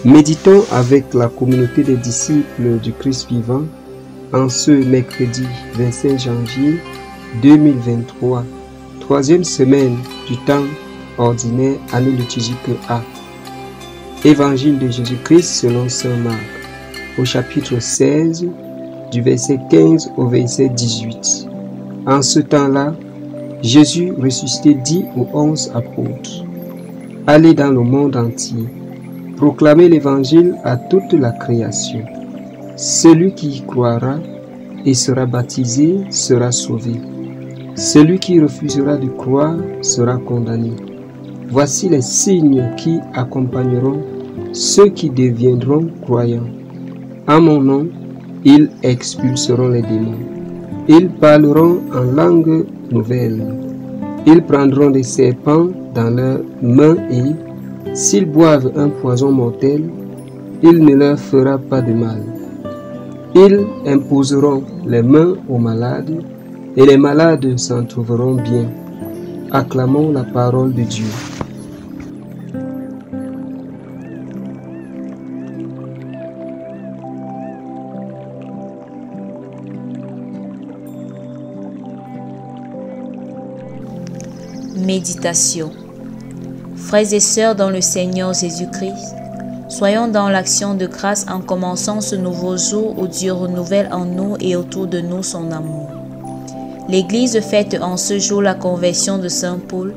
Méditons avec la communauté des disciples du Christ vivant en ce mercredi 25 janvier 2023, troisième semaine du temps ordinaire, année liturgique A. Évangile de Jésus-Christ selon saint Marc, au chapitre 16, du verset 15 au verset 18. En ce temps-là, Jésus ressuscité dit aux 11 apôtres: « Allez dans le monde entier, proclamez l'évangile à toute la création. Celui qui y croira et sera baptisé sera sauvé. Celui qui refusera de croire sera condamné. Voici les signes qui accompagneront ceux qui deviendront croyants. En mon nom, ils expulseront les démons. Ils parleront en langue nouvelle. Ils prendront des serpents dans leurs mains et, s'ils boivent un poison mortel, il ne leur fera pas de mal. Ils imposeront les mains aux malades et les malades s'en trouveront bien. Acclamons la parole de Dieu. Méditation. Frères et sœurs dans le Seigneur Jésus-Christ, soyons dans l'action de grâce en commençant ce nouveau jour où Dieu renouvelle en nous et autour de nous son amour. L'Église fête en ce jour la conversion de Saint Paul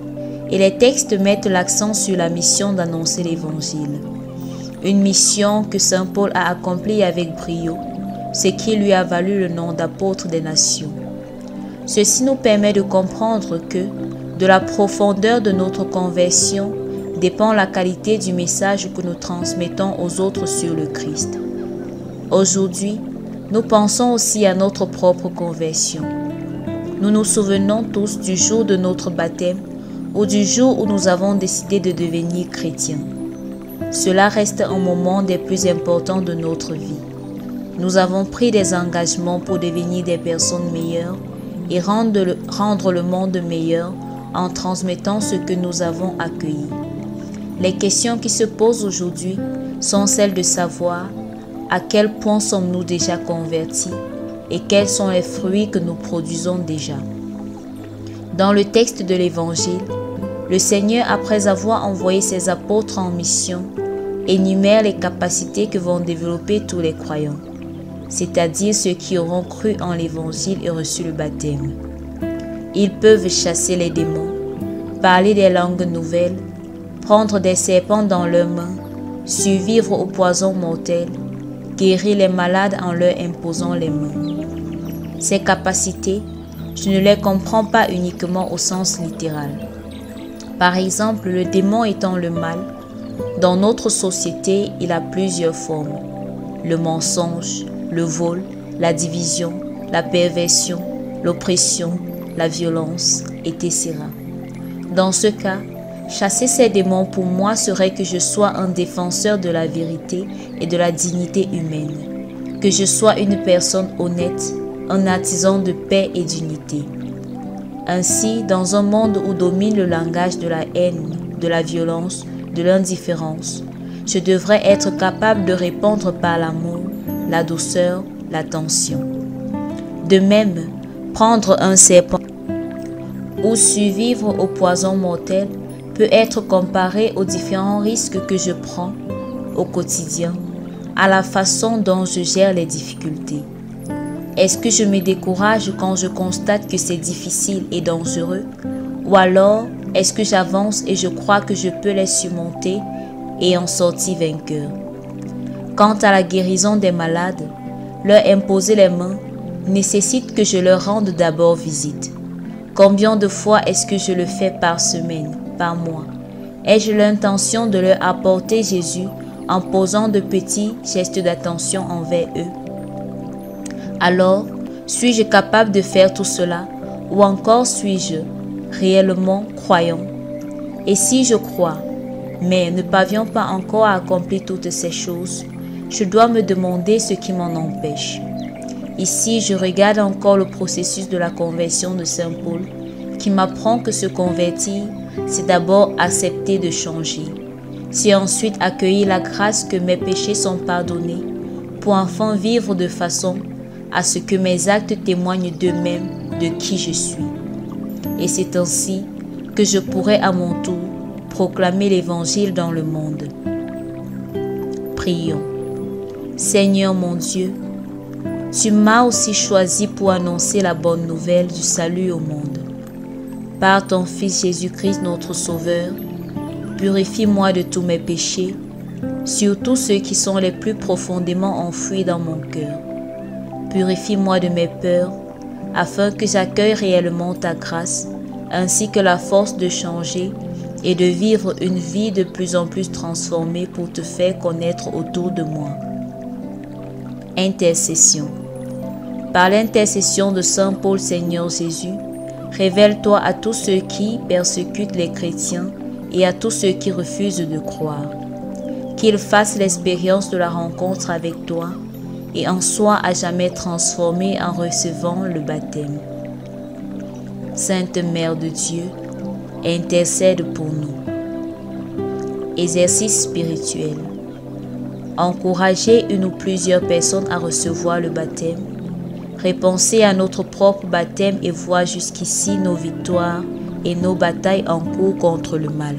et les textes mettent l'accent sur la mission d'annoncer l'Évangile. Une mission que Saint Paul a accomplie avec brio, ce qui lui a valu le nom d'apôtre des nations. Ceci nous permet de comprendre que, de la profondeur de notre conversion dépend la qualité du message que nous transmettons aux autres sur le Christ. Aujourd'hui, nous pensons aussi à notre propre conversion. Nous nous souvenons tous du jour de notre baptême ou du jour où nous avons décidé de devenir chrétiens. Cela reste un moment des plus importants de notre vie. Nous avons pris des engagements pour devenir des personnes meilleures et rendre le monde meilleur en transmettant ce que nous avons accueilli. Les questions qui se posent aujourd'hui sont celles de savoir à quel point sommes-nous déjà convertis et quels sont les fruits que nous produisons déjà. Dans le texte de l'Évangile, le Seigneur, après avoir envoyé ses apôtres en mission, énumère les capacités que vont développer tous les croyants, c'est-à-dire ceux qui auront cru en l'Évangile et reçu le baptême. Ils peuvent chasser les démons, parler des langues nouvelles, prendre des serpents dans leurs mains, survivre au poison mortel, guérir les malades en leur imposant les mains. Ces capacités, je ne les comprends pas uniquement au sens littéral. Par exemple, le démon étant le mal, dans notre société, il a plusieurs formes. Le mensonge, le vol, la division, la perversion, l'oppression, la violence, etc. Dans ce cas, chasser ces démons pour moi serait que je sois un défenseur de la vérité et de la dignité humaine, que je sois une personne honnête, un artisan de paix et d'unité. Ainsi, dans un monde où domine le langage de la haine, de la violence, de l'indifférence, je devrais être capable de répondre par l'amour, la douceur, l'attention. De même, prendre un serpent ou survivre au poison mortel peut être comparé aux différents risques que je prends au quotidien, à la façon dont je gère les difficultés. Est-ce que je me décourage quand je constate que c'est difficile et dangereux? Ou alors, est-ce que j'avance et je crois que je peux les surmonter et en sortir vainqueur? Quant à la guérison des malades, leur imposer les mains nécessite que je leur rende d'abord visite. Combien de fois est-ce que je le fais par semaine, par mois? Ai-je l'intention de leur apporter Jésus en posant de petits gestes d'attention envers eux? Alors, suis-je capable de faire tout cela ou encore suis-je réellement croyant? Et si je crois, mais ne parviens pas encore à accomplir toutes ces choses, je dois me demander ce qui m'en empêche. Ici, je regarde encore le processus de la conversion de Saint Paul, qui m'apprend que se convertir, c'est d'abord accepter de changer. Si ensuite accueillir la grâce que mes péchés sont pardonnés, pour enfin vivre de façon à ce que mes actes témoignent d'eux-mêmes de qui je suis. Et c'est ainsi que je pourrai à mon tour proclamer l'Évangile dans le monde. Prions. Seigneur mon Dieu, tu m'as aussi choisi pour annoncer la bonne nouvelle du salut au monde. Par ton Fils Jésus-Christ notre Sauveur, purifie-moi de tous mes péchés, surtout ceux qui sont les plus profondément enfouis dans mon cœur. Purifie-moi de mes peurs, afin que j'accueille réellement ta grâce, ainsi que la force de changer et de vivre une vie de plus en plus transformée pour te faire connaître autour de moi. Intercession. Par l'intercession de Saint Paul Seigneur Jésus, révèle-toi à tous ceux qui persécutent les chrétiens et à tous ceux qui refusent de croire. Qu'ils fassent l'expérience de la rencontre avec toi et en soient à jamais transformés en recevant le baptême. Sainte Mère de Dieu, intercède pour nous. Exercice spirituel. Encourager une ou plusieurs personnes à recevoir le baptême. Repenser à notre propre baptême et voir jusqu'ici nos victoires et nos batailles en cours contre le mal.